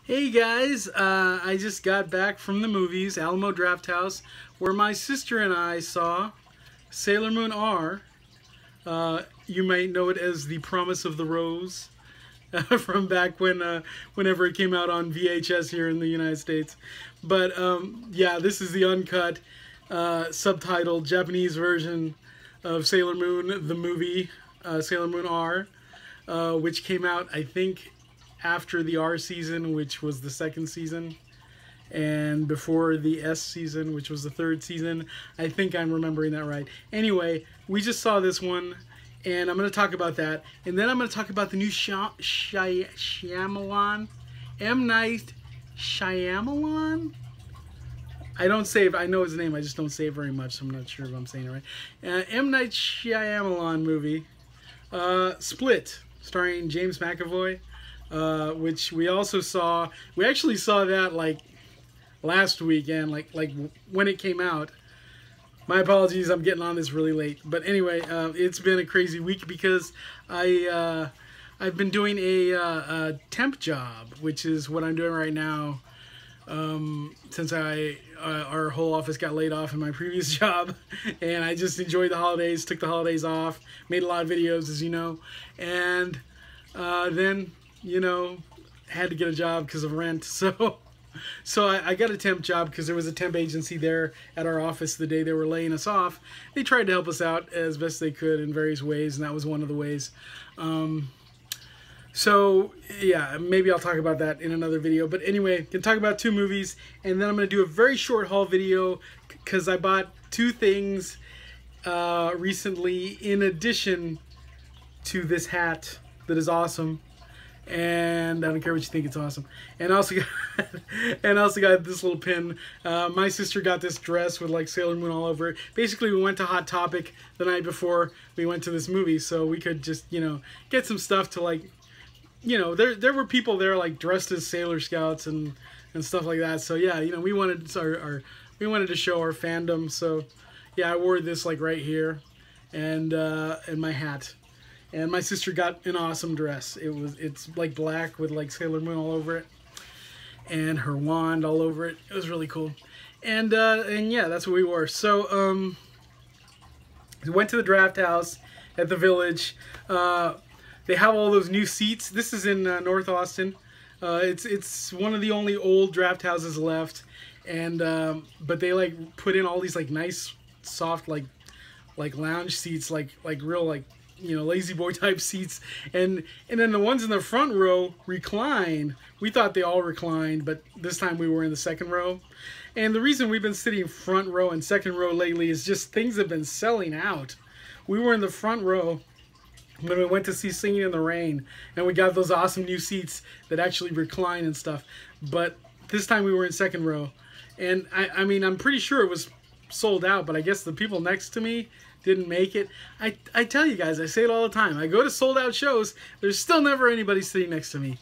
Hey guys, I just got back from the movies, Alamo Drafthouse, where my sister and I saw Sailor Moon R. You might know it as The Promise of the Rose from back when, whenever it came out on VHS here in the United States. But yeah, this is the uncut, subtitled Japanese version of Sailor Moon, the movie, Sailor Moon R, which came out, I think, after the R season, which was the second season, and before the S season, which was the third season. I think I'm remembering that right. Anyway, we just saw this one, and I'm going to talk about that, and then I'm going to talk about the new Shyamalan, M. Night Shyamalan. I don't say it, I know his name, I just don't say it very much, so I'm not sure if I'm saying it right. M. Night Shyamalan movie, Split, starring James McAvoy. Which we also saw. We actually saw that like last weekend, like when it came out. My apologies, I'm getting on this really late. But anyway, it's been a crazy week because I've been doing a temp job, which is what I'm doing right now. Since our whole office got laid off in my previous job, and I just enjoyed the holidays, took the holidays off, made a lot of videos, as you know, and then, you know, had to get a job because of rent. So I got a temp job because there was a temp agency there at our office the day they were laying us off. They tried to help us out as best they could in various ways, and that was one of the ways. So yeah, maybe I'll talk about that in another video. But anyway, can talk about two movies, and then I'm going to do a very short haul video because I bought two things recently in addition to this hat that is awesome. And I don't care what you think, it's awesome. And I also got this little pin. My sister got this dress with like Sailor Moon all over it. Basically, we went to Hot Topic the night before we went to this movie, so we could just, you know, get some stuff to, like, you know, there were people there like dressed as Sailor Scouts and stuff like that. So yeah, you know, we wanted to show our fandom. So yeah, I wore this like right here, and my hat. And my sister got an awesome dress. It's like black with like Sailor Moon all over it, and her wand all over it. It was really cool. And yeah, that's what we wore. So we went to the draft house at the Village. They have all those new seats. This is in North Austin. It's one of the only old draft houses left, and but they like put in all these like nice soft like lounge seats, like real like, you know, lazy boy type seats, and then the ones in the front row recline. We thought they all reclined, but this time we were in the second row. And the reason we've been sitting front row and second row lately is just things have been selling out. We were in the front row when we went to see Singing in the Rain, and we got those awesome new seats that actually recline and stuff. But this time we were in second row, and I mean, I'm pretty sure it was sold out, but I guess the people next to me didn't make it. I tell you guys, I say it all the time. I go to sold out shows, there's still never anybody sitting next to me.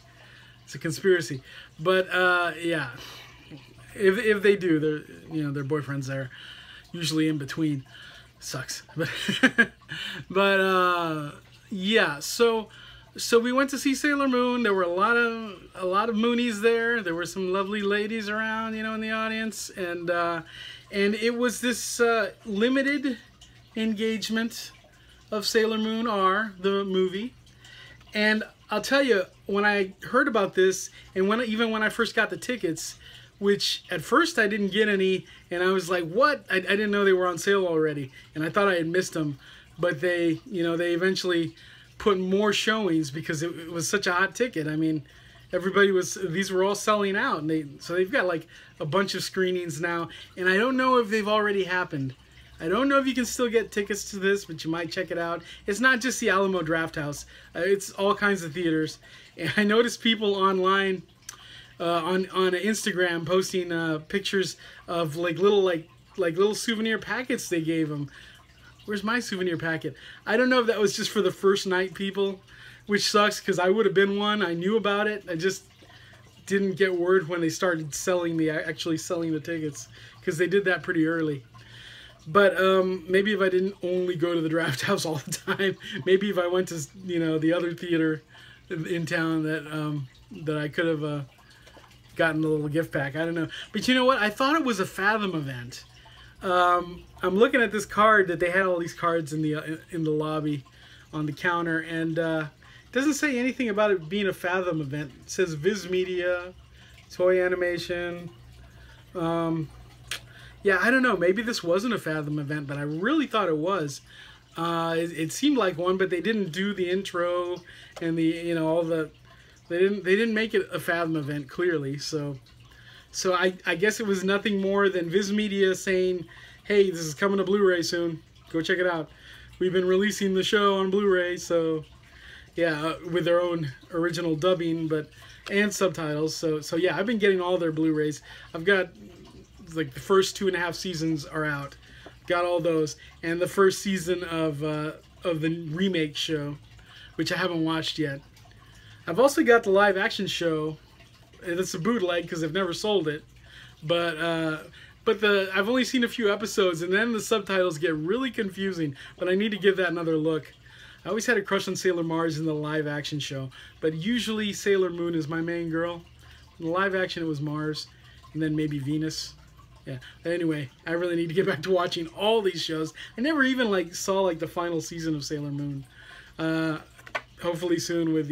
It's a conspiracy. But yeah, if they do, they're, you know, their boyfriend's there, usually in between. Sucks. But yeah, so we went to see Sailor Moon. There were a lot of Moonies there. There were some lovely ladies around, you know, in the audience, and it was this limited engagement of Sailor Moon R, the movie. And I'll tell you, when I heard about this, and even when I first got the tickets, which at first I didn't get any, and I was like, what? I didn't know they were on sale already, and I thought I had missed them. But they, you know, they eventually put more showings because it was such a hot ticket. I mean, these were all selling out, and so they've got like a bunch of screenings now, and I don't know if they've already happened. I don't know if you can still get tickets to this, but you might check it out. It's not just the Alamo Drafthouse. It's all kinds of theaters. And I noticed people online on Instagram posting pictures of like little souvenir packets they gave them. Where's my souvenir packet? I don't know if that was just for the first night people, which sucks because I would have been one. I knew about it. I just didn't get word when they started actually selling the tickets, because they did that pretty early. But maybe if I didn't only go to the draft house all the time, maybe if I went to, you know, the other theater in town that I could have gotten a little gift pack. I don't know. But you know what? I thought it was a Fathom event. I'm looking at this card that they had all these cards in the lobby on the counter, and it doesn't say anything about it being a Fathom event. It says Viz Media, Toy Animation. Yeah, I don't know. Maybe this wasn't a Fathom event, but I really thought it was. It seemed like one, but they didn't do the intro and the all the. They didn't make it a Fathom event clearly. So I guess it was nothing more than Viz Media saying, "Hey, this is coming to Blu-ray soon. Go check it out. We've been releasing the show on Blu-ray." So yeah, with their own original dubbing, and subtitles. So yeah, I've been getting all their Blu-rays. I've got like the first 2.5 seasons are out. Got all those, and the first season of the remake show, which I haven't watched yet. I've also got the live action show. It's a bootleg because I've never sold it, but I've only seen a few episodes, and then the subtitles get really confusing. But I need to give that another look. I always had a crush on Sailor Mars in the live action show, but usually Sailor Moon is my main girl. In the live action, it was Mars, and then maybe Venus. Yeah. Anyway, I really need to get back to watching all these shows. I never even saw the final season of Sailor Moon. Hopefully soon with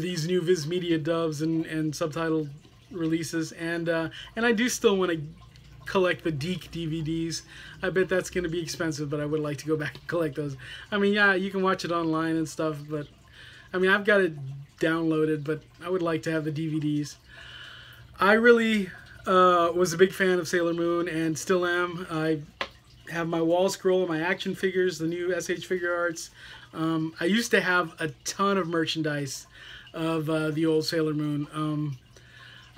these new Viz Media dubs and subtitled releases, and I do still want to collect the Deke DVDs. I bet that's going to be expensive, but I would like to go back and collect those. I mean, yeah, you can watch it online and stuff, but I mean, I've got it downloaded, but I would like to have the DVDs. I really was a big fan of Sailor Moon and still am. I have my wall scroll of my action figures, the new SH Figure Arts. I used to have a ton of merchandise of the old Sailor Moon.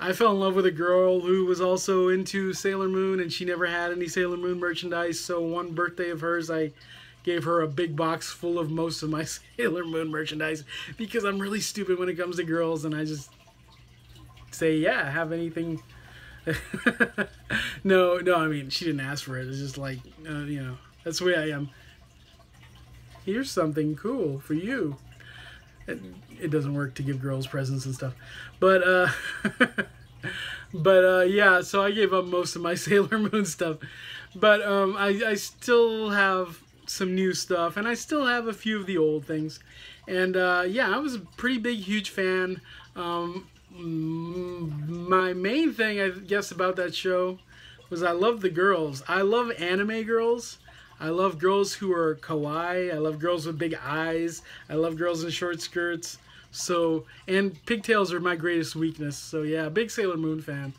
I fell in love with a girl who was also into Sailor Moon, and she never had any Sailor Moon merchandise, so one birthday of hers I gave her a big box full of most of my Sailor Moon merchandise, because I'm really stupid when it comes to girls, and I just say, yeah, have anything. No, I mean, she didn't ask for it. It's just that's the way I am. Here's something cool for you. It doesn't work to give girls presents and stuff, but yeah. So I gave up most of my Sailor Moon stuff, but I still have some new stuff, and I still have a few of the old things, and yeah, I was a pretty big, huge fan. My main thing, I guess, about that show was I love the girls. I love anime girls. I love girls who are kawaii. I love girls with big eyes. I love girls in short skirts. So, and pigtails are my greatest weakness. So yeah, big Sailor Moon fan.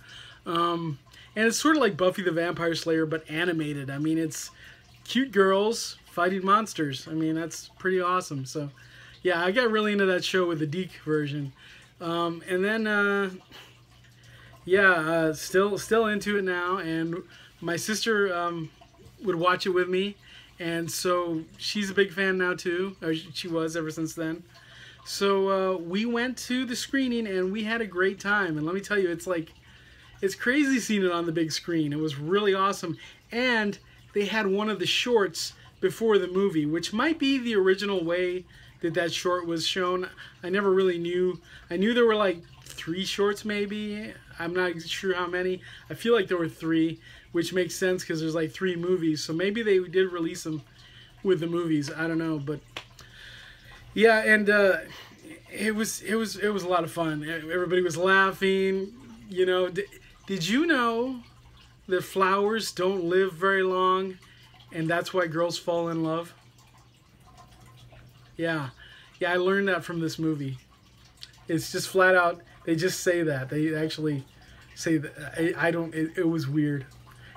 And it's sort of like Buffy the Vampire Slayer, but animated. I mean, it's cute girls fighting monsters. I mean, that's pretty awesome. So yeah, I got really into that show with the Deke version. And then, yeah, still into it now. And my sister would watch it with me, and so she's a big fan now too. Or she was ever since then. So we went to the screening, and we had a great time. And let me tell you, it's crazy seeing it on the big screen. It was really awesome. And they had one of the shorts before the movie, which might be the original way that short was shown. I never really knew. I knew there were 3 shorts maybe. I'm not sure how many. I feel like there were 3, which makes sense because there's 3 movies. So maybe they did release them with the movies. I don't know, but yeah, and it was a lot of fun. Everybody was laughing. Did you know that flowers don't live very long, and that's why girls fall in love? Yeah, I learned that from this movie. It's just flat out. They just say that. They actually say that. I don't. It was weird,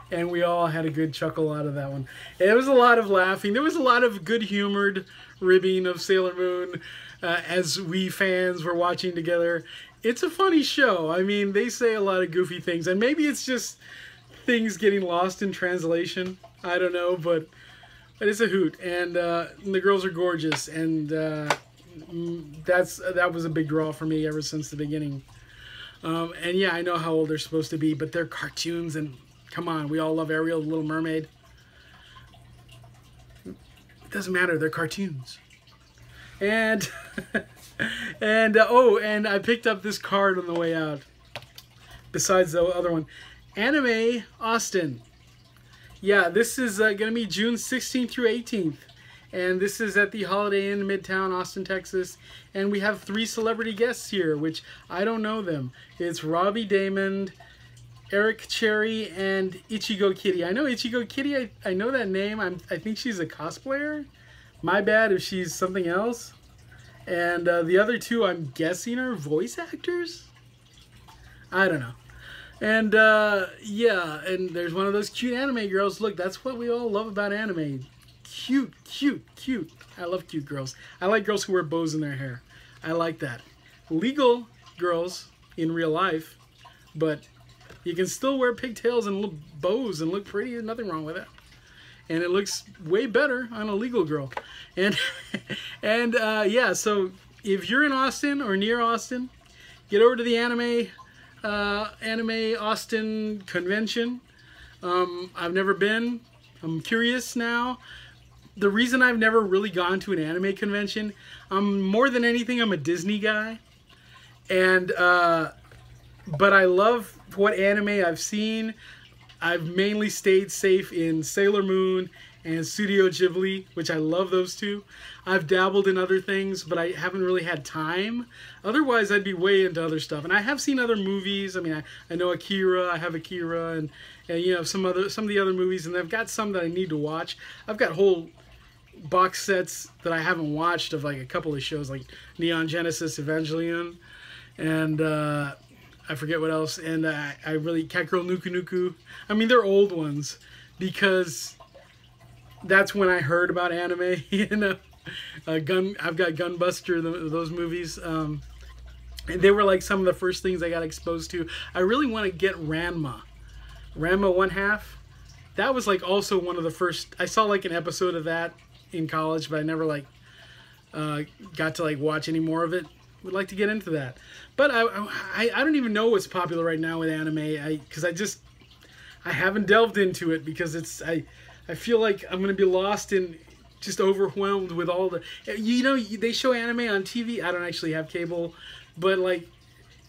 and we all had a good chuckle out of that one. It was a lot of laughing. There was a lot of good humored ribbing of Sailor Moon as we fans were watching together. It's a funny show. I mean, they say a lot of goofy things, and maybe it's just things getting lost in translation. I don't know, but it's a hoot, and the girls are gorgeous, and that was a big draw for me ever since the beginning. And yeah, I know how old they're supposed to be, but they're cartoons, and come on, we all love Ariel, the Little Mermaid. It doesn't matter, they're cartoons. And and I picked up this card on the way out. besides the other one. Anime Austin. Yeah, this is going to be June 16th through 18th. And this is at the Holiday Inn, Midtown, Austin, Texas. And we have 3 celebrity guests here, which I don't know them. It's Robbie Damon, Eric Cherry, and Ichigo Kitty. I know Ichigo Kitty. I know that name. I think she's a cosplayer. My bad if she's something else. And the other 2, I'm guessing, are voice actors? I don't know. And yeah, and there's one of those cute anime girls. Look, that's what we all love about anime. Cute, cute, cute. I love cute girls. I like girls who wear bows in their hair. I like that. Legal girls in real life, but you can still wear pigtails and little bows and look pretty. There's nothing wrong with it. And it looks way better on a legal girl. And yeah, so if you're in Austin or near Austin, get over to the Anime Austin convention. I've never been. I'm curious now. The reason I've never really gone to an anime convention, more than anything, I'm a Disney guy. And but I love what anime I've seen. I've mainly stayed safe in Sailor Moon and Studio Ghibli, which I love those 2. I've dabbled in other things, but I haven't really had time. Otherwise, I'd be way into other stuff. And I have seen other movies. I mean, I know Akira. I have Akira, and you know, some of the other movies, and I've got some that I need to watch. I've got whole box sets that I haven't watched of like a couple of shows, like Neon Genesis Evangelion, and I forget what else. And I really Catgirl Nuku Nuku. I mean, they're old ones because that's when I heard about anime. You know, I've got Gunbuster, those movies. And they were like some of the first things I got exposed to. I really want to get Ranma 1/2. That was like also one of the first. I saw like an episode of that in college, but I never like got to like watch any more of it. Would like to get into that, but I don't even know what's popular right now with anime. Because I haven't delved into it because it's I feel like I'm gonna be lost in, just overwhelmed with all the, you know, they show anime on TV. I don't actually have cable, but like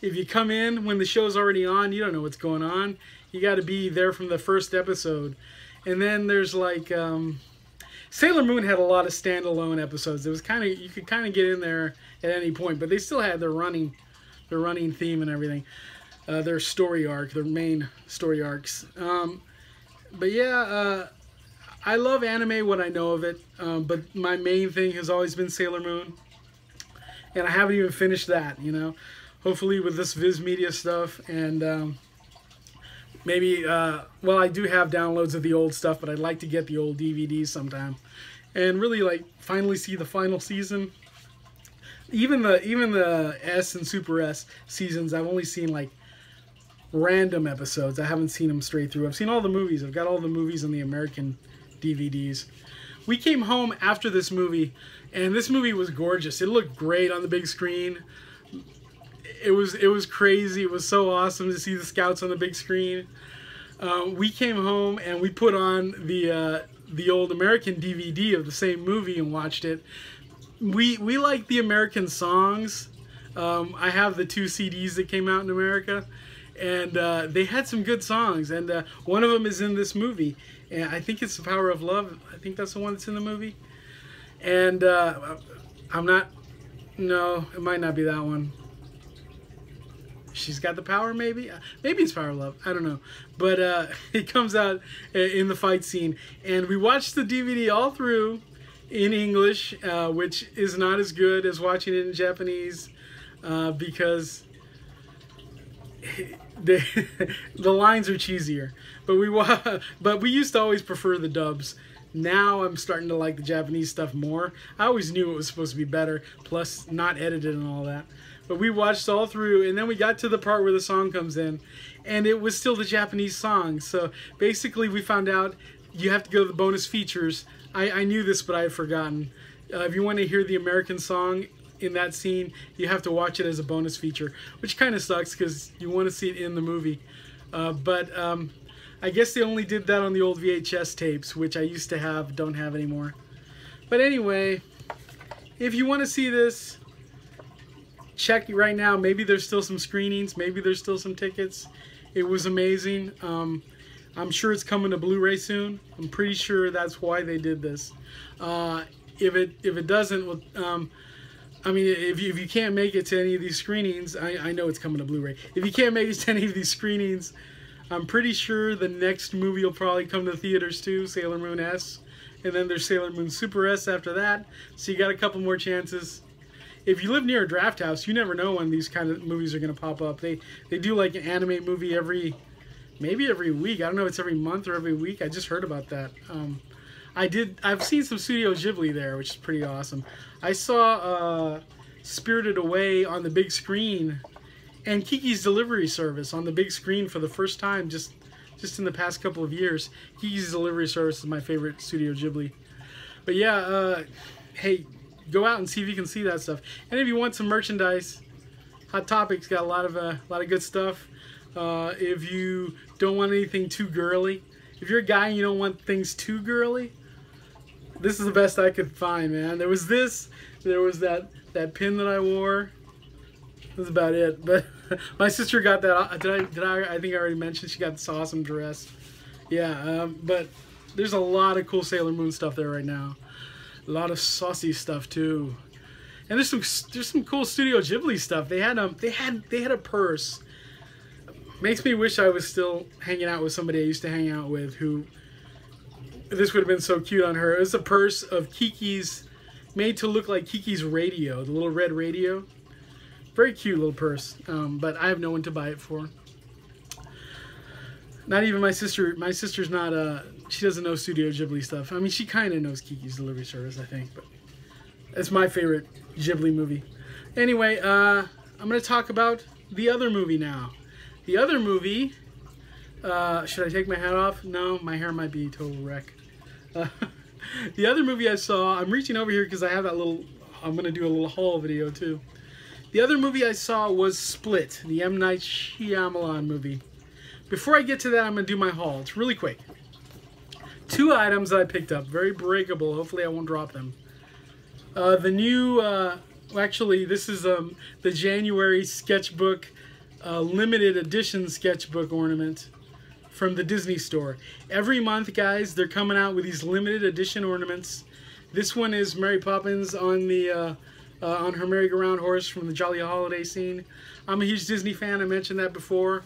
if you come in when the show's already on, you don't know what's going on. You got to be there from the first episode, and then there's like Sailor Moon had a lot of standalone episodes. It was kind of, you could kind of get in there at any point, but they still had their running theme and everything, their story arc, their main story arcs. But yeah, I love anime, what I know of it, but my main thing has always been Sailor Moon, and I haven't even finished that, you know. Hopefully with this Viz Media stuff, and maybe, well, I do have downloads of the old stuff, but I'd like to get the old DVDs sometime, and really like finally see the final season. Even the S and Super S seasons, I've only seen like random episodes. I haven't seen them straight through. I've seen all the movies. I've got all the movies on the American DVDs. We came home after this movie, and this movie was gorgeous. It looked great on the big screen. It was crazy. It was so awesome to see the Scouts on the big screen. We came home and we put on the old American DVD of the same movie and watched it. We like the American songs. I have the 2 CDs that came out in America, and they had some good songs, and one of them is in this movie, and I think it's The Power of Love. I think that's the one that's in the movie, and no, it might not be that one. She's Got the Power, maybe it's Power of Love, I don't know, but it comes out in the fight scene, and we watched the DVD all through in English, which is not as good as watching it in Japanese, because the lines are cheesier. But we used to always prefer the dubs. Now I'm starting to like the Japanese stuff more. I always knew it was supposed to be better, plus not edited and all that. But we watched all through, and then we got to the part where the song comes in, and it was still the Japanese song. So basically we found out you have to go to the bonus features. I knew this, but I had forgotten. If you want to hear the American song in that scene, you have to watch it as a bonus feature, which kind of sucks because you want to see it in the movie. But I guess they only did that on the old VHS tapes, which I used to have, don't have anymore. But anyway, if you want to see this, check right now. Maybe there's still some screenings. Maybe there's still some tickets. It was amazing. I'm sure it's coming to Blu-ray soon. I'm pretty sure that's why they did this. If it doesn't, well, I mean, if you can't make it to any of these screenings, I know it's coming to Blu-ray. If you can't make it to any of these screenings, I'm pretty sure the next movie will probably come to the theaters too, Sailor Moon S. And then there's Sailor Moon Super S after that. So you got a couple more chances. If you live near a draft house, you never know when these kind of movies are going to pop up. They do like an anime movie maybe every week. I don't know if it's every month or every week. I just heard about that. I've seen some Studio Ghibli there, which is pretty awesome. I saw Spirited Away on the big screen and Kiki's Delivery Service on the big screen for the first time just in the past couple of years. Kiki's Delivery Service is my favorite Studio Ghibli. But yeah, hey, go out and see if you can see that stuff. And if you want some merchandise, Hot Topic's got a lot of good stuff. If you don't want anything too girly, if you're a guy and you don't want things too girly, this is the best I could find, man. There was this, there was that pin that I wore. That's about it. But my sister got that. I think I already mentioned she got this awesome dress. Yeah, but there's a lot of cool Sailor Moon stuff there right now. A lot of saucy stuff too. And there's some cool Studio Ghibli stuff. They had a purse. Makes me wish I was still hanging out with somebody I used to hang out with who this would have been so cute on her. It was a purse of Kiki's, made to look like Kiki's radio, the little red radio. Very cute little purse, but I have no one to buy it for. Not even my sister. My sister's not, she doesn't know Studio Ghibli stuff. I mean, she kind of knows Kiki's Delivery Service, I think, but it's my favorite Ghibli movie. Anyway, I'm going to talk about the other movie now. The other movie, should I take my hat off? No, my hair might be a total wreck. The other movie I saw, I'm reaching over here because I have that little, I'm going to do a little haul video too. The other movie I saw was Split, the M. Night Shyamalan movie. Before I get to that, I'm going to do my haul. It's really quick. 2 items that I picked up, very breakable. Hopefully I won't drop them. The new, actually this is the January sketchbook, limited edition sketchbook ornament from the Disney store. Every month, guys, they're coming out with these limited edition ornaments. This one is Mary Poppins on the on her merry-go-round horse from the Jolly Holiday scene. I'm a huge Disney fan. I mentioned that before.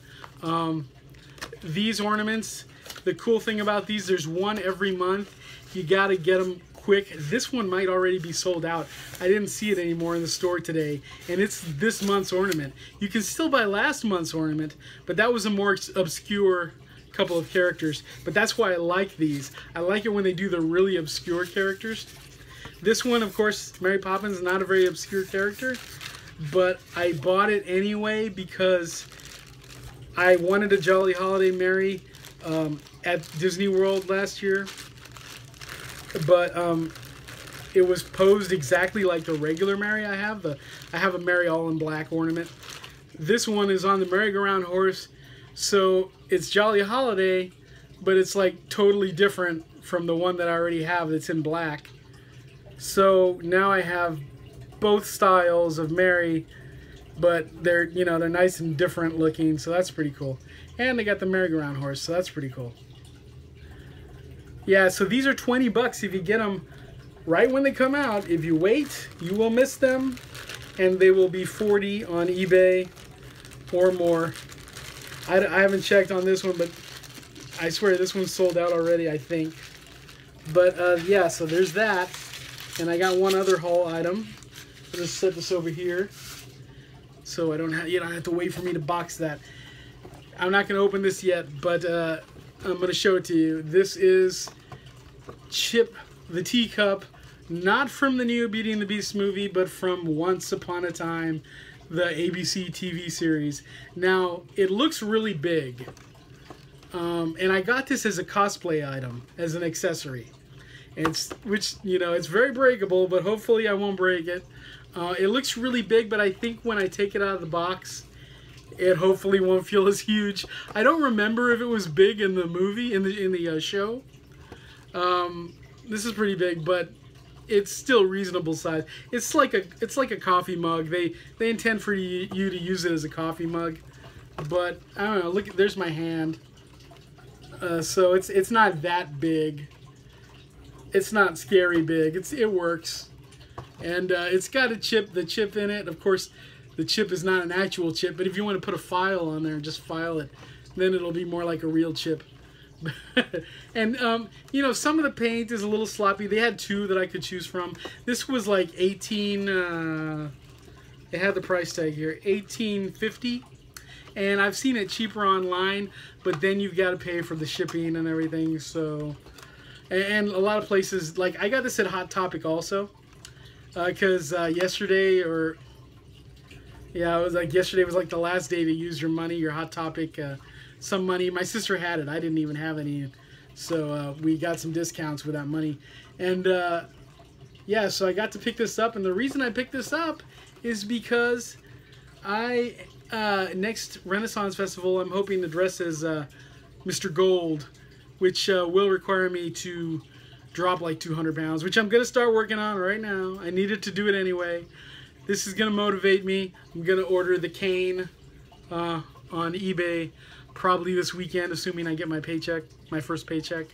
These ornaments, the cool thing about these, there's one every month. You gotta get them quick. This one might already be sold out. I didn't see it anymore in the store today, and it's this month's ornament. You can still buy last month's ornament, but that was a more obscure couple of characters. But that's why I like these. I like it when they do the really obscure characters. This one, of course, Mary Poppins is not a very obscure character, but I bought it anyway because I wanted a Jolly Holiday Mary at Disney World last year, but it was posed exactly like the regular Mary I have. I have a Mary all in black ornament. This one is on the merry-go-round horse, so it's Jolly Holiday, but it's like totally different from the one that I already have that's in black. So now I have both styles of Mary, but they're, you know, they're nice and different looking, so that's pretty cool. And they got the merry-go-round horse, so that's pretty cool. Yeah, so these are 20 bucks if you get them right when they come out. If you wait, you will miss them, and they will be 40 on eBay or more. I haven't checked on this one, but I swear this one's sold out already, I think. But yeah, so there's that. And I got one other haul item. I'll just set this over here so I don't have, you don't have to wait for me to box that. I'm not going to open this yet, but I'm going to show it to you. This is Chip the Teacup, not from the new Beauty and the Beast movie, but from Once Upon a Time, the ABC TV series. Now, it looks really big, and I got this as a cosplay item, as an accessory. Which, you know, it's very breakable, but hopefully I won't break it. It looks really big, but I think when I take it out of the box, it hopefully won't feel as huge. I don't remember if it was big in the movie, in the show. This is pretty big, but it's still reasonable size. It's like a coffee mug. They intend for you to use it as a coffee mug, but I don't know. Look, there's my hand. So it's not that big. It's not scary big. It works, and it's got the chip in it. Of course, the chip is not an actual chip, but if you want to put a file on there, just file it. Then it'll be more like a real chip. And you know, some of the paint is a little sloppy. They had two that I could choose from. This was like 18. They had the price tag here, $18.50, and I've seen it cheaper online, but then you've got to pay for the shipping and everything. So, and a lot of places, like I got this at Hot Topic also, because yesterday, or yeah, it was like yesterday was like the last day to use your money, your Hot Topic. Some money. My sister had it. I didn't even have any. So we got some discounts with that money. And yeah, so I got to pick this up. And the reason I picked this up is because next Renaissance Festival, I'm hoping to dress as Mr. Gold, which will require me to drop like 200 pounds, which I'm going to start working on right now. I needed to do it anyway. This is going to motivate me. I'm going to order the cane on eBay probably this weekend, assuming I get my paycheck, my first paycheck.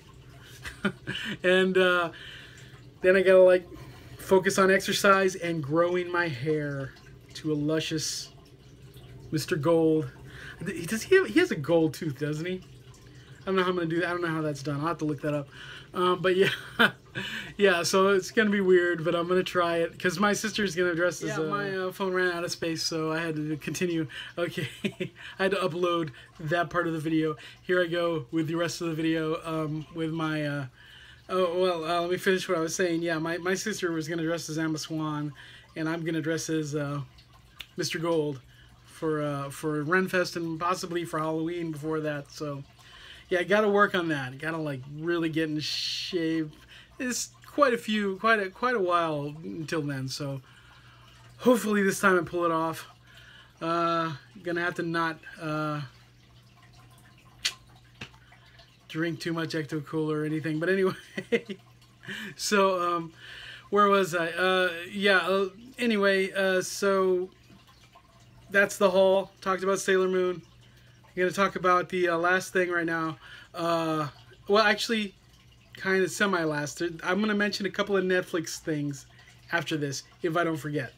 And then I gotta like focus on exercise and growing my hair to a luscious Mr. Gold. He has a gold tooth, doesn't he? I don't know how I'm gonna do that. I don't know how that's done. I'll have to look that up. But yeah, yeah. So it's gonna be weird, but I'm gonna try it because my sister's gonna dress as. Yeah, my phone ran out of space, so I had to continue. Okay, I had to upload that part of the video. Here I go with the rest of the video. With my. Oh well, let me finish what I was saying. Yeah, my sister was gonna dress as Emma Swan, and I'm gonna dress as Mr. Gold for Renfest and possibly for Halloween before that. So. Yeah, I gotta work on that. I gotta like really get in shape. It's quite a while until then. So hopefully this time I pull it off. Gonna have to not drink too much Ecto Cooler or anything. But anyway, so where was I? Yeah. Anyway, so that's the haul. Talked about Sailor Moon. I'm going to talk about the last thing right now. Well, actually, kind of semi-last. I'm going to mention a couple of Netflix things after this, if I don't forget.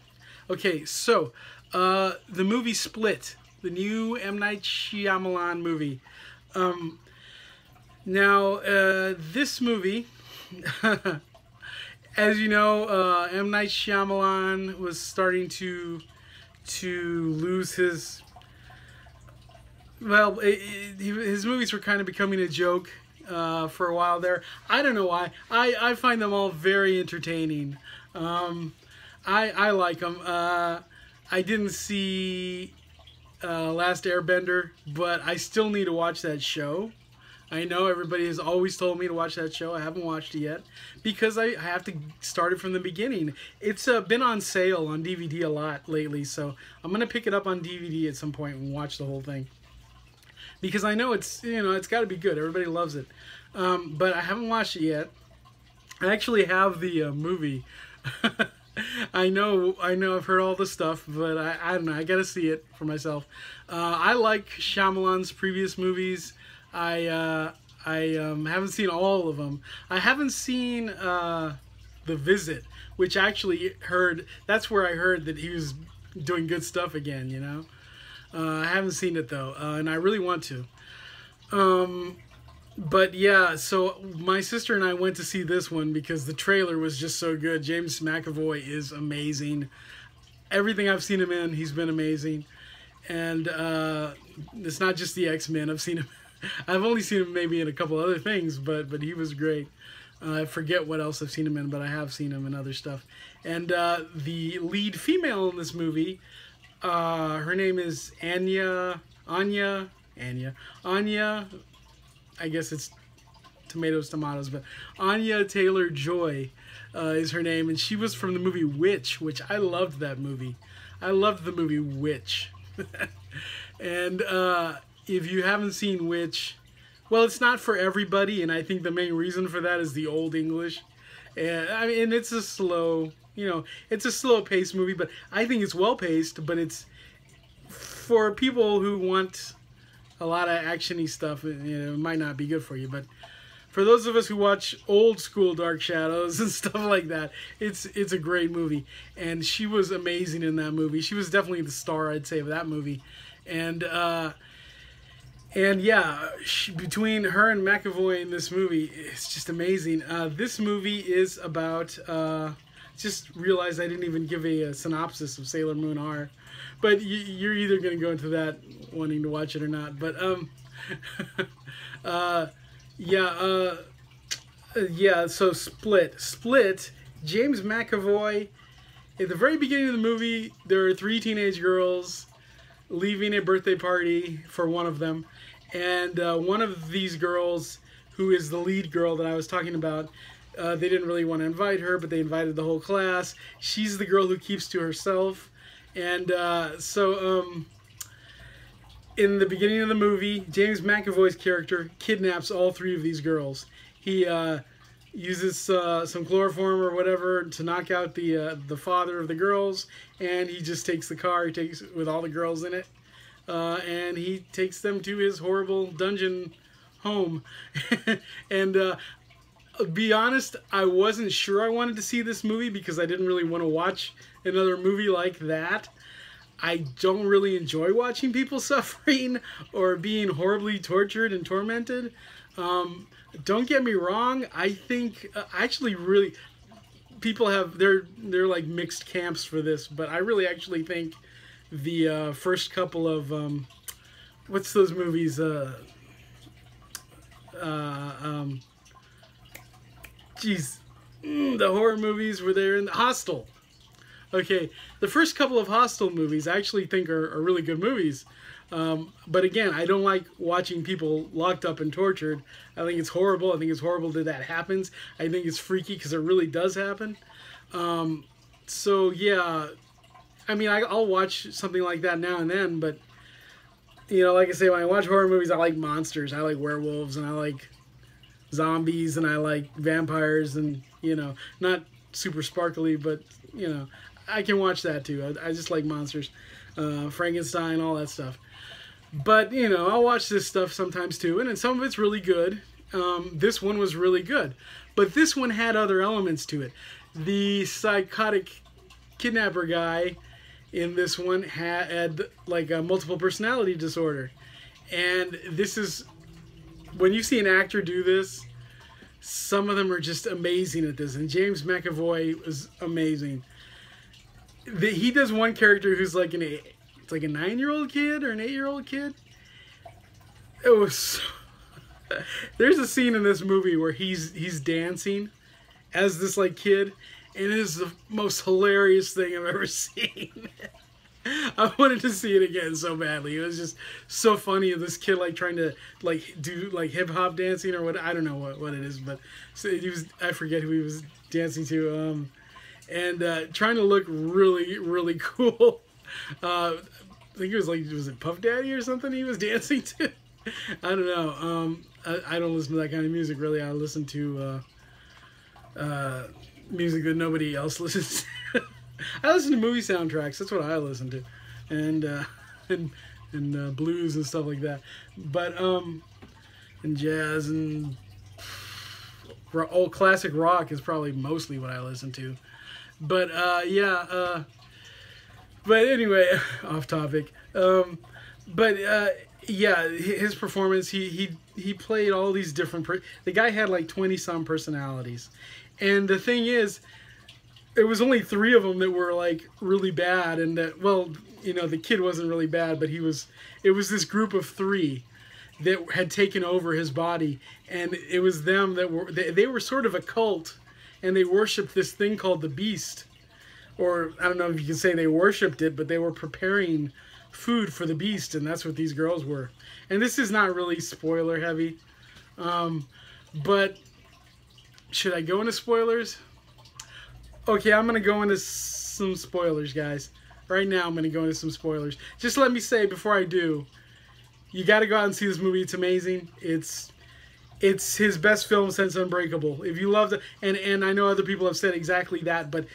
Okay, so, the movie Split, the new M. Night Shyamalan movie. Now, this movie, as you know, M. Night Shyamalan was starting to lose his... Well, his movies were kind of becoming a joke for a while there. I don't know why. I find them all very entertaining. I like them. I didn't see Last Airbender, but I still need to watch that show. I know everybody has always told me to watch that show. I haven't watched it yet because I have to start it from the beginning. It's been on sale on DVD a lot lately, so I'm going to pick it up on DVD at some point and watch the whole thing. Because I know it's got to be good. Everybody loves it. But I haven't watched it yet. I actually have the movie. I know I've heard all the stuff, but I don't know. I got to see it for myself. I like Shyamalan's previous movies. I haven't seen all of them. I haven't seen The Visit, which I actually heard, that's where I heard that he was doing good stuff again, you know. I haven't seen it though, and I really want to. But yeah, so my sister and I went to see this one because the trailer was just so good. James McAvoy is amazing. Everything I've seen him in, he's been amazing. And it's not just the X-Men. I've only seen him maybe in a couple other things, but he was great. I forget what else I've seen him in, but I have seen him in other stuff. And the lead female in this movie, her name is Anya, I guess it's tomatoes, but Anya Taylor-Joy is her name, and she was from the movie Witch, which I loved that movie. I loved the movie Witch. And if you haven't seen Witch, well, it's not for everybody, and I think the main reason for that is the Old English. And I mean, it's a slow, it's a slow paced movie, but I think it's well paced. But it's for people who want a lot of actiony stuff. It might not be good for you, but for those of us who watch old school Dark Shadows and stuff like that, it's a great movie. And she was amazing in that movie. She was definitely the star, I'd say, of that movie. And yeah, between her and McAvoy in this movie, it's just amazing. This movie is about, just realized I didn't even give a synopsis of Sailor Moon R. But you're either going to go into that wanting to watch it or not. But, yeah, so Split, James McAvoy. At the very beginning of the movie, there are 3 teenage girls leaving a birthday party for one of them. And one of these girls, who is the lead girl that I was talking about, they didn't really want to invite her, but they invited the whole class. She's the girl who keeps to herself. And in the beginning of the movie, James McAvoy's character kidnaps all 3 of these girls. He uses some chloroform or whatever to knock out the father of the girls, and he just takes the car. He takes it with all the girls in it, and he takes them to his horrible dungeon home. And be honest, I wasn't sure I wanted to see this movie because I didn't really want to watch another movie like that. I don't really enjoy watching people suffering or being horribly tortured and tormented. Don't get me wrong. I think actually really people have they're like mixed camps for this, but I really actually think the first couple of what's those movies? Geez, the horror movies where they're in the Hostel. Okay, the first couple of Hostel movies I actually think are really good movies. But again, I don't like watching people locked up and tortured. I think it's horrible. I think it's horrible that happens. I think it's freaky because it really does happen. So yeah, I mean, I'll watch something like that now and then, but like I say, when I watch horror movies, I like monsters. I like werewolves, and I like zombies, and I like vampires, and not super sparkly, but I can watch that too. I just like monsters, Frankenstein, all that stuff. But I'll watch this stuff sometimes too, and some of it's really good. This one was really good, but this one had other elements to it. The psychotic kidnapper guy in this one had like a multiple personality disorder, and this is when you see an actor do this, some of them are just amazing at this, and James McAvoy was amazing. He does one character who's like it's like a 9-year-old kid or an 8-year-old kid. It was so... There's a scene in this movie where he's dancing as this like kid, and it is the most hilarious thing I've ever seen. I wanted to see it again so badly. It was just so funny. This kid like trying to like do like hip hop dancing or what, I don't know what it is, but so I forget who he was dancing to, and trying to look really cool. I think it was like, was it Puff Daddy or something he was dancing to? I don't know. I don't listen to that kind of music really. I listen to music that nobody else listens to. I listen to movie soundtracks. That's what I listen to, and blues and stuff like that. But and jazz and old classic rock is probably mostly what I listen to. But yeah. But anyway, off topic. But yeah, his performance. He played all these different. The guy had like 20-some personalities, and the thing is, it was only 3 of them that were like really bad, and that, well, the kid wasn't really bad, but it was this group of 3 that had taken over his body, and it was them that were they were sort of a cult, and they worshipped this thing called the Beast, or I don't know if you can say they worshipped it, but they were preparing food for the Beast, and that's what these girls were. And this is not really spoiler heavy, but should I go into spoilers? Okay, I'm going to go into some spoilers, guys. Right now, I'm going to go into some spoilers. Just let me say, before I do, you got to go out and see this movie. It's amazing. It's it's his best film since Unbreakable. If you loved it, and I know other people have said exactly that, but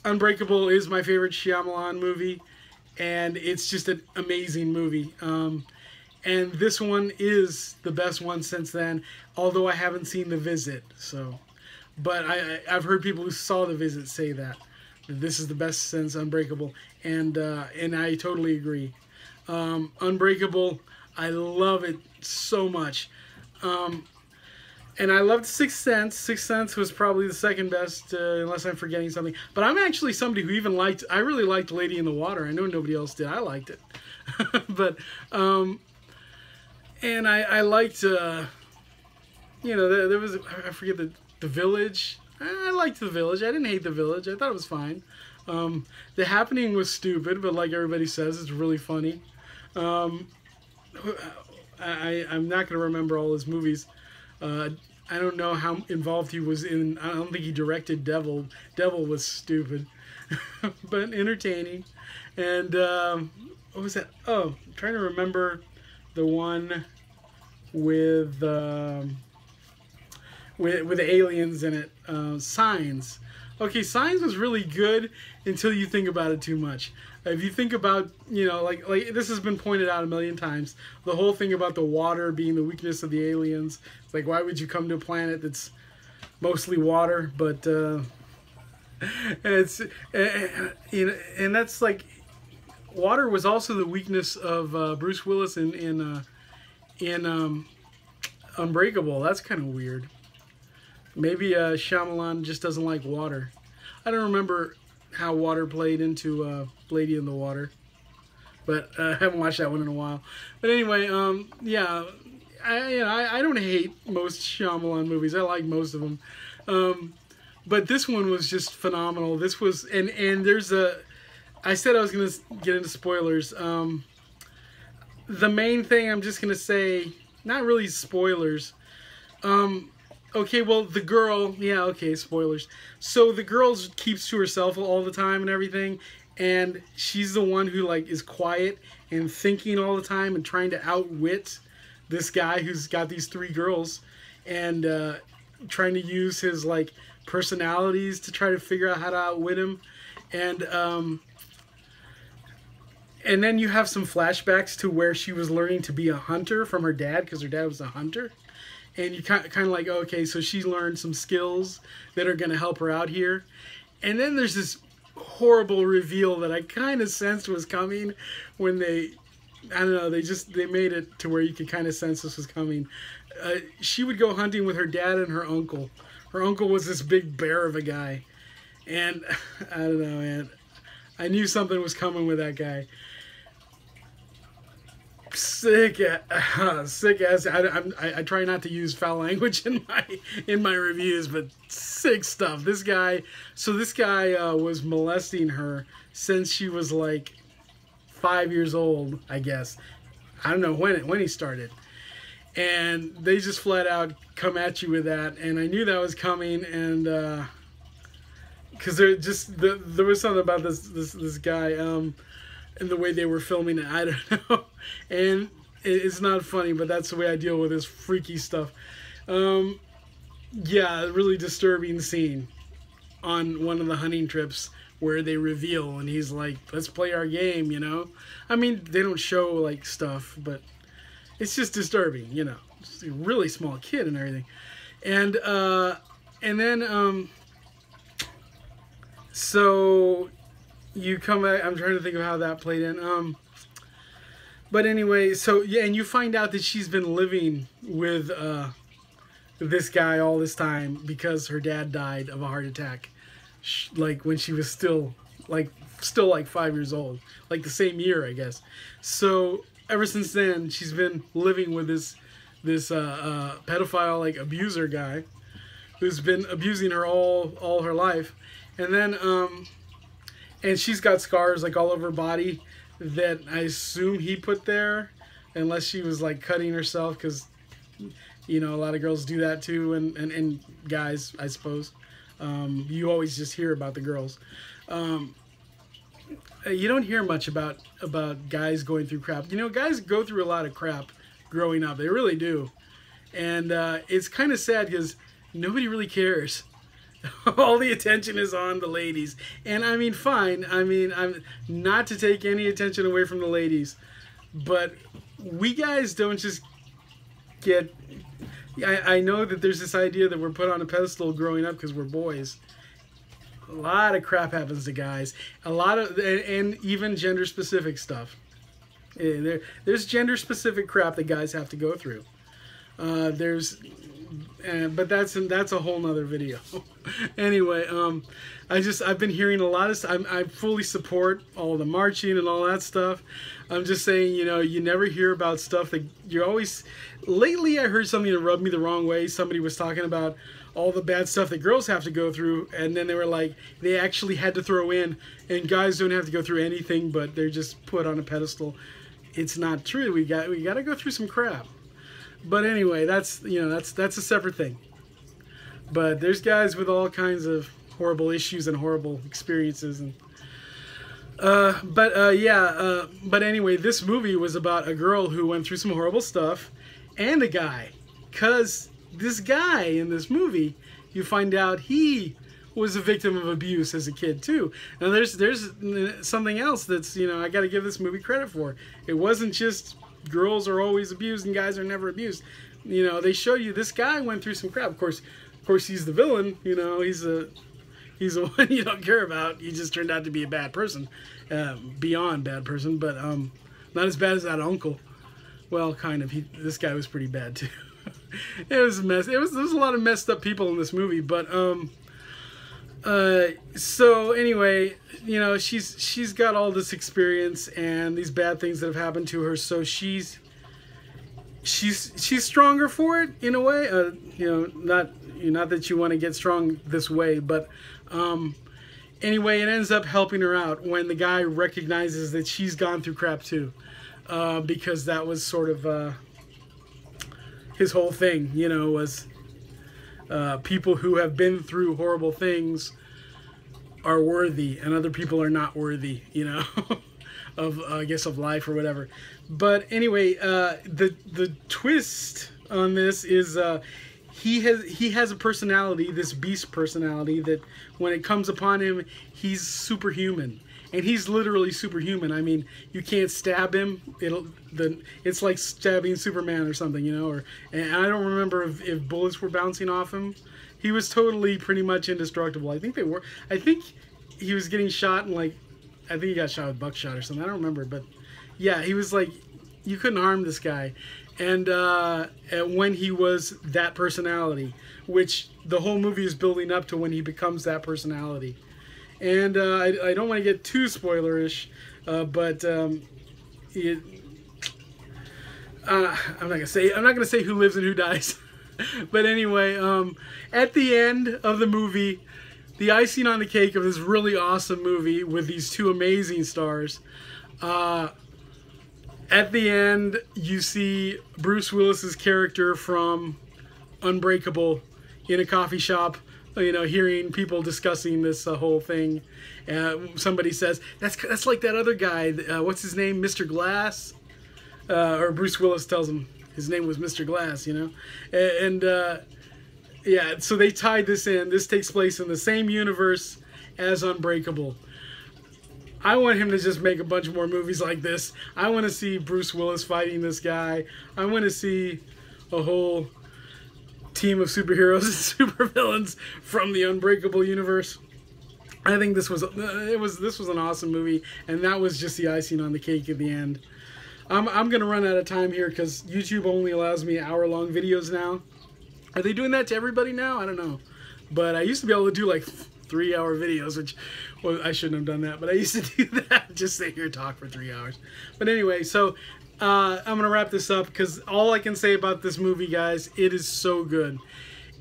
Unbreakable is my favorite Shyamalan movie, and it's just an amazing movie. And this one is the best one since then, although I haven't seen The Visit. So, but I've heard people who saw The Visit say that this is the best since Unbreakable, and I totally agree. Unbreakable, I love it so much. And I loved Sixth Sense. Sixth Sense was probably the second best, unless I'm forgetting something. But I'm actually somebody who even liked, I really liked Lady in the Water. I know nobody else did. I liked it. But, and I liked, you know, there was, I forget, the Village. I liked The Village. I didn't hate The Village. I thought it was fine. The Happening was stupid, but like everybody says, it's really funny. I'm not going to remember all his movies. I don't know how involved he was in. I don't think he directed Devil. Devil was stupid, but entertaining. And what was that? Oh, I'm trying to remember the one with the aliens in it. Signs. Okay, Signs was really good until you think about it too much. If you think about, you know, like this has been pointed out a million times, the whole thing about the water being the weakness of the aliens. It's like, why would you come to a planet that's mostly water? But it's you know, and that's like, water was also the weakness of Bruce Willis in Unbreakable. That's kind of weird. Maybe Shyamalan just doesn't like water. I don't remember how water played into Lady in the Water, but I haven't watched that one in a while. But anyway, yeah, I don't hate most Shyamalan movies. I like most of them, but this one was just phenomenal. This was, and there's a, I said I was gonna get into spoilers. The main thing I'm just gonna say, not really spoilers. Okay, well, the girl, yeah, okay, spoilers. So the girl keeps to herself all the time and everything, and she's the one who, like, is quiet and thinking all the time and trying to outwit this guy who's got these three girls, and trying to use his, like, personalities to try to figure out how to outwit him. And then you have some flashbacks to where she was learning to be a hunter from her dad, because her dad was a hunter. And you kind of like, okay, so she learned some skills that are going to help her out here. And then there's this horrible reveal that I kind of sensed was coming when they, I don't know, they made it to where you could kind of sense this was coming. She would go hunting with her dad and her uncle. Her uncle was this big bear of a guy. And I don't know, man. I knew something was coming with that guy. Sick ass. I try not to use foul language in my reviews, but sick stuff. This guy was molesting her since she was like 5 years old, I guess. I don't know when he started, and they just flat out come at you with that, and I knew that was coming, and because there was something about this guy. And the way they were filming it, I don't know. And it's not funny, but that's the way I deal with this freaky stuff. Yeah, really disturbing scene on one of the hunting trips where they reveal, and he's like, let's play our game, you know? I mean, they don't show, like, stuff, but it's just disturbing, you know? Just a really small kid and everything. And then, so you come back, I'm trying to think of how that played in. But anyway, so yeah, and you find out that she's been living with this guy all this time because her dad died of a heart attack, like when she was still like 5 years old, like the same year, I guess. So ever since then, she's been living with this pedophile, like, abuser guy who's been abusing her all her life. And then and she's got scars, like, all over her body that I assume he put there, unless she was, like, cutting herself, because, you know, a lot of girls do that too, and guys, I suppose. You always just hear about the girls. You don't hear much about guys going through crap. You know, guys go through a lot of crap growing up. They really do. And it's kind of sad because nobody really cares. All the attention is on the ladies. And I mean, fine. I mean, I'm not to take any attention away from the ladies, but we guys don't just get... I know that there's this idea that we're put on a pedestal growing up because we're boys. A lot of crap happens to guys. A lot of... And even gender-specific stuff. There's gender-specific crap that guys have to go through. But that's a whole nother video. Anyway, I've been hearing a lot of stuff. I fully support all the marching and all that stuff. I'm just saying, you know, you never hear about stuff that you're always... Lately, I heard something that rubbed me the wrong way. Somebody was talking about all the bad stuff that girls have to go through, and then they were like, they actually had to throw in, and guys don't have to go through anything, but they're just put on a pedestal. It's not true. We got to go through some crap. But anyway, that's a separate thing. But there's guys with all kinds of horrible issues and horrible experiences, and but anyway, this movie was about a girl who went through some horrible stuff, and a guy, cause this guy in this movie, you find out he was a victim of abuse as a kid too. Now there's something else that's, you know, I got to give this movie credit for. It wasn't just girls are always abused and guys are never abused. You know, they show you this guy went through some crap. Of course, he's the villain. You know, he's the one you don't care about. He just turned out to be a bad person, beyond bad person, but not as bad as that uncle. Well, kind of. This guy was pretty bad too. It was a mess. There was a lot of messed up people in this movie, but so anyway, you know, she's got all this experience and these bad things that have happened to her, so she's stronger for it in a way. You know, not that you want to get strong this way, but anyway, it ends up helping her out when the guy recognizes that she's gone through crap too, because that was sort of his whole thing, you know, was people who have been through horrible things are worthy and other people are not worthy, you know, of I guess of life or whatever. But anyway, the twist on this is he has a personality, this beast personality, that when it comes upon him, he's superhuman. And he's literally superhuman. I mean, you can't stab him. It's like stabbing Superman or something, you know. And I don't remember if bullets were bouncing off him. He was totally pretty much indestructible. I think they were. I think he was getting shot and I think he got shot with buckshot or something. I don't remember, but yeah, he was like, you couldn't harm this guy. And when he was that personality, which the whole movie is building up to when he becomes that personality. And I don't want to get too spoilerish, but I'm not gonna say who lives and who dies. But anyway, at the end of the movie, the icing on the cake of this really awesome movie with these two amazing stars, at the end you see Bruce Willis's character from Unbreakable in a coffee shop, you know, hearing people discussing this whole thing. Somebody says, that's like that other guy, what's his name, Mr. Glass? Or Bruce Willis tells him his name was Mr. Glass, you know? And yeah, so they tied this in. This takes place in the same universe as Unbreakable. I want him to just make a bunch more movies like this. I want to see Bruce Willis fighting this guy. I want to see a whole team of superheroes and supervillains from the Unbreakable universe. I think this was an awesome movie, and that was just the icing on the cake at the end. I'm gonna run out of time here because YouTube only allows me hour-long videos now. Are they doing that to everybody now? I don't know, but I used to be able to do like 3-hour videos, which, well, I shouldn't have done that, but I used to do that, just sit here and talk for 3 hours. But anyway, so I'm gonna wrap this up because all I can say about this movie, guys, it is so good.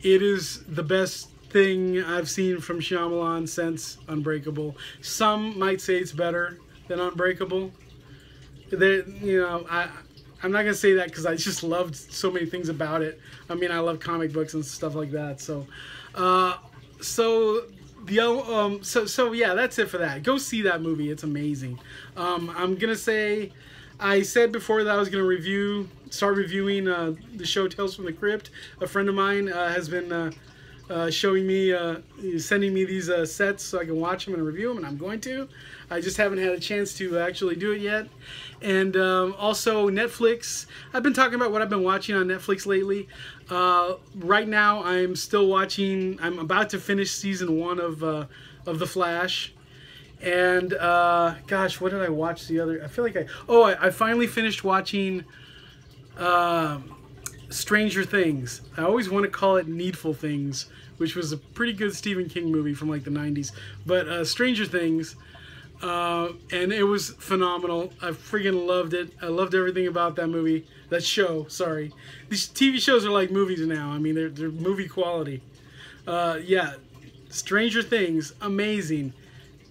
It is the best thing I've seen from Shyamalan since Unbreakable. Some might say it's better than Unbreakable. You know, I'm not gonna say that because I just loved so many things about it. I mean, I love comic books and stuff like that. So, so yeah, that's it for that. Go see that movie. It's amazing. I'm gonna say I said before that I was going to start reviewing the show Tales from the Crypt. A friend of mine has been showing me, sending me these sets so I can watch them and review them, and I'm going to. I just haven't had a chance to actually do it yet. And also Netflix. I've been talking about what I've been watching on Netflix lately. Right now I'm still watching, I'm about to finish season 1 of The Flash. And gosh, what did I watch the other? I feel like I finally finished watching Stranger Things. I always want to call it Needful Things, which was a pretty good Stephen King movie from like the 90s. But Stranger Things, and it was phenomenal. I freaking loved it. I loved everything about that movie. That show, sorry. These TV shows are like movies now. I mean, they're movie quality. Yeah, Stranger Things, amazing.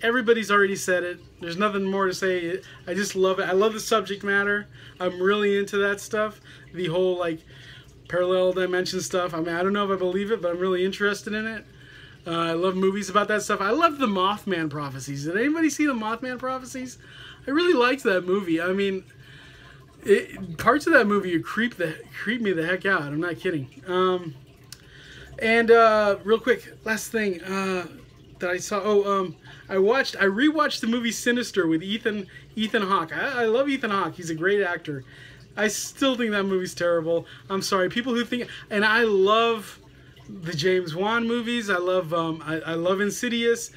Everybody's already said it. There's nothing more to say. I just love it. I love the subject matter. I'm really into that stuff. The whole like parallel dimension stuff. I mean, I don't know if I believe it, but I'm really interested in it. I love movies about that stuff. I love the Mothman prophecies. Did anybody see the Mothman prophecies? I really liked that movie. I mean, parts of that movie creep me the heck out. I'm not kidding. And real quick, last thing that I saw. I rewatched the movie Sinister with Ethan Hawke. I love Ethan Hawke. He's a great actor. I still think that movie's terrible. I'm sorry, people who think, and I love the James Wan movies. I love Insidious.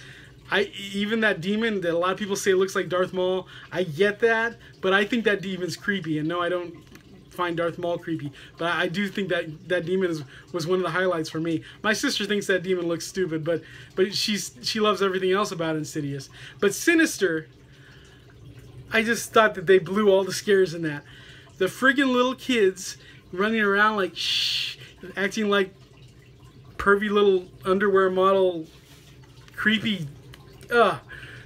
Even that demon that a lot of people say looks like Darth Maul. I get that, but I think that demon's creepy. And no, I don't find Darth Maul creepy, but I do think that demon was one of the highlights for me. My sister thinks that demon looks stupid, but she loves everything else about Insidious. But Sinister, I just thought that they blew all the scares in that. The friggin' little kids running around like shh, acting like pervy little underwear model, creepy.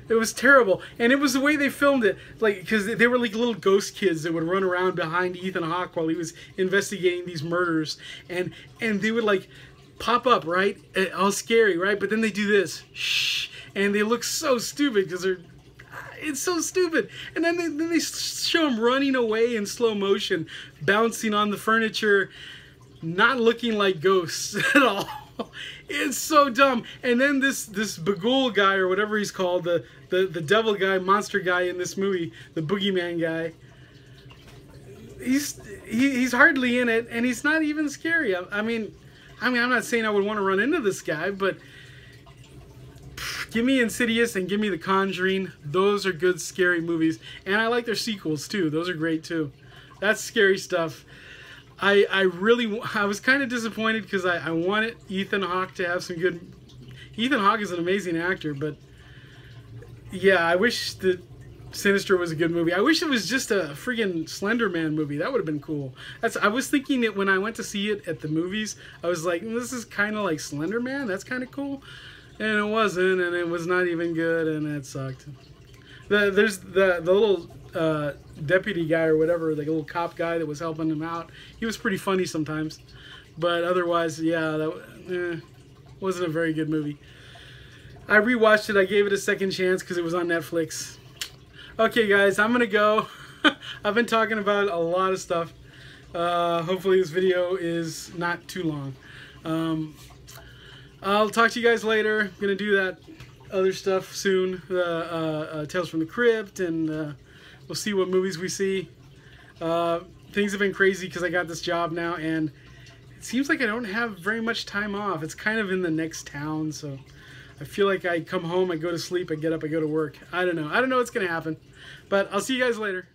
It was terrible, and it was the way they filmed it, like, because they were like little ghost kids that would run around behind Ethan Hawke while he was investigating these murders, and they would like pop up, right, all scary, right, but then they do this, shh, and they look so stupid because it's so stupid, and then they show them running away in slow motion, bouncing on the furniture, not looking like ghosts at all. It's so dumb. And then this Bagul guy, or whatever he's called, the devil guy, monster guy in this movie, the boogeyman guy, he's hardly in it, and he's not even scary. I mean I'm not saying I would want to run into this guy, but give me Insidious and give me The Conjuring. Those are good scary movies, and I like their sequels too. Those are great too. That's scary stuff. I was kind of disappointed because I wanted Ethan Hawke to have some good. Ethan Hawke is an amazing actor, but yeah, I wish that Sinister was a good movie. I wish it was just a friggin' Slender Man movie. That would have been cool. I was thinking it when I went to see it at the movies. I was like, this is kind of like Slender Man. That's kind of cool, and it wasn't, and it was not even good, and it sucked. There's the little deputy guy or whatever, the little cop guy that was helping him out. He was pretty funny sometimes, but otherwise, yeah, that wasn't a very good movie. I rewatched it. I gave it a second chance because it was on Netflix. Okay, guys, I'm gonna go. I've been talking about a lot of stuff. Hopefully, this video is not too long. I'll talk to you guys later. I'm gonna do that other stuff soon, Tales from the Crypt, and we'll see what movies we see. Things have been crazy because I got this job now, and it seems like I don't have very much time off. It's kind of in the next town, so I feel like I come home, I go to sleep, I get up, I go to work. I don't know what's gonna happen, but I'll see you guys later.